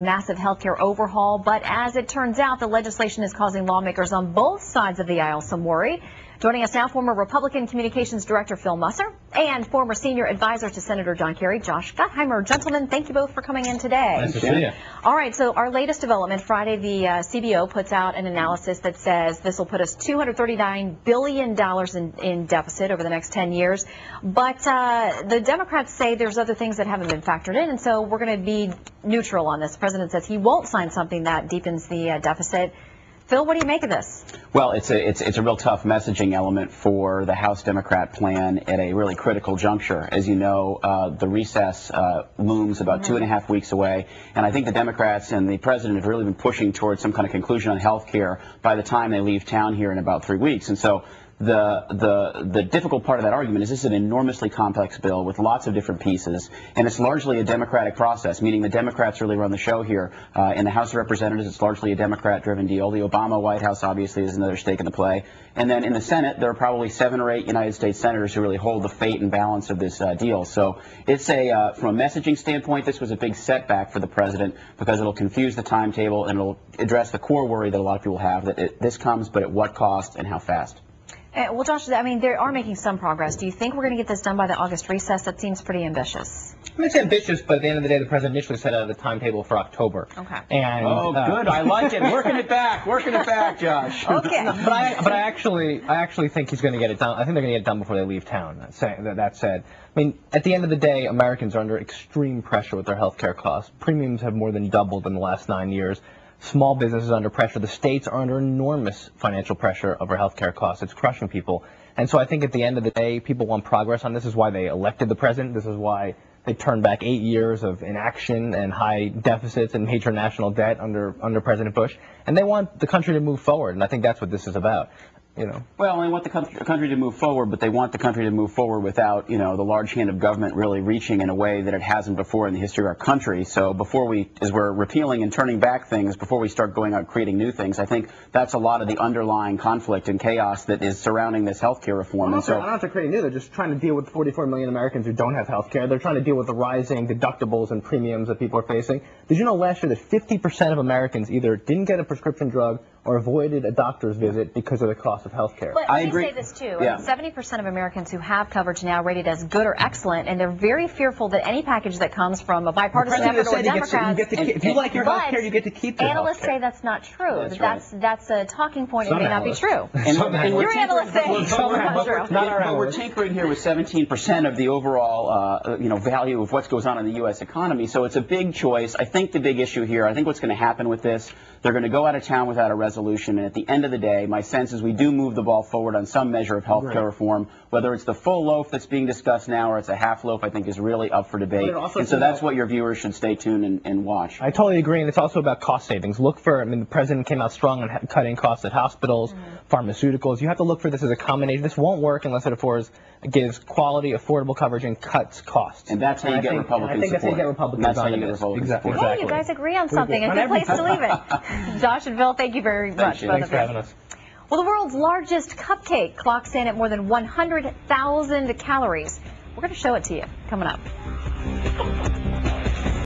Massive healthcare overhaul, but as it turns out, the legislation is causing lawmakers on both sides of the aisle some worry. Joining us now, former Republican Communications Director Phil Musser and former senior advisor to Senator John Kerry, Josh Gottheimer. Gentlemen, thank you both for coming in today. Nice to see you. All right, so our latest development, Friday, the CBO puts out an analysis that says this will put us $239 billion in deficit over the next 10 years. But the Democrats say there's other things that haven't been factored in, and so we're going to be neutral on this. The president says he won't sign something that deepens the deficit. Phil, what do you make of this? Well, it's a real tough messaging element for the House Democrat plan at a really critical juncture. As you know, the recess looms about 2.5 weeks away, and I think the Democrats and the president have really been pushing towards some kind of conclusion on health care by the time they leave town here in about 3 weeks. And so the difficult part of that argument is this is an enormously complex bill with lots of different pieces, and it's largely a Democratic process, meaning the Democrats really run the show here. In the House of Representatives, it's largely a Democrat-driven deal. The Obama White House obviously is another stake in the play. And then in the Senate, there are probably 7 or 8 United States senators who really hold the fate and balance of this deal. So it's from a messaging standpoint, this was a big setback for the president because it'll confuse the timetable and it'll address the core worry that a lot of people have, that this comes, but at what cost and how fast. Well, Josh, I mean, they are making some progress. Do you think we're going to get this done by the August recess? That seems pretty ambitious. I mean, it's ambitious, but at the end of the day, the president initially set out the timetable for October. Okay. And, good. I like it. Working it back, Josh. Okay. But I actually think he's going to get it done. I think they're going to get it done before they leave town. That said, I mean, at the end of the day, Americans are under extreme pressure with their health care costs. Premiums have more than doubled in the last 9 years. Small businesses are under pressure. The states are under enormous financial pressure over healthcare costs. It's crushing people. And so I think at the end of the day, people want progress on this. This is why they elected the president. This is why they turned back 8 years of inaction and high deficits and major national debt under President Bush. And they want the country to move forward. And I think that's what this is about. You know. Well, they want the country to move forward, but they want the country to move forward without, the large hand of government really reaching in a way that it hasn't before in the history of our country. So as we're repealing and turning back things, before we start going out creating new things, I think that's a lot of the underlying conflict and chaos that is surrounding this health care reform. I don't have to create new. They're just trying to deal with 44 million Americans who don't have health care. They're trying to deal with the rising deductibles and premiums that people are facing. Did you know last year that 50% of Americans either didn't get a prescription drug or avoided a doctor's visit because of the cost of health care? But I agree. Say this too. Yeah. 70% of Americans who have coverage now rated as good or excellent, and they're very fearful that any package that comes from a bipartisan effort or Democrats. If you like your health care, you get to keep your analysts say that's not true. That's a talking point. It may not be true. And your analysts say it's not true. But we're tinkering here with 17% of the overall value of what goes on in the U.S. economy. So it's a big choice. I think the big issue here, I think what's going to happen with this, they're going to go out of town without a resolution, and at the end of the day, my sense is we do move the ball forward on some measure of health care reform. Whether it's the full loaf that's being discussed now or it's a half loaf, I think is really up for debate. And so that's what your viewers should stay tuned and watch. I totally agree, and it's also about cost savings. The president came out strong on cutting costs at hospitals, pharmaceuticals. You have to look for this as a combination. This won't work unless it gives quality, affordable coverage and cuts costs. And that's how you get Republican support. I think that's how you get Republicans support. Exactly. Well, you guys agree on something. A good place to leave it. Josh and Phil, thank you very much. Thanks for having us. Well, the world's largest cupcake clocks in at more than 100,000 calories. We're going to show it to you coming up.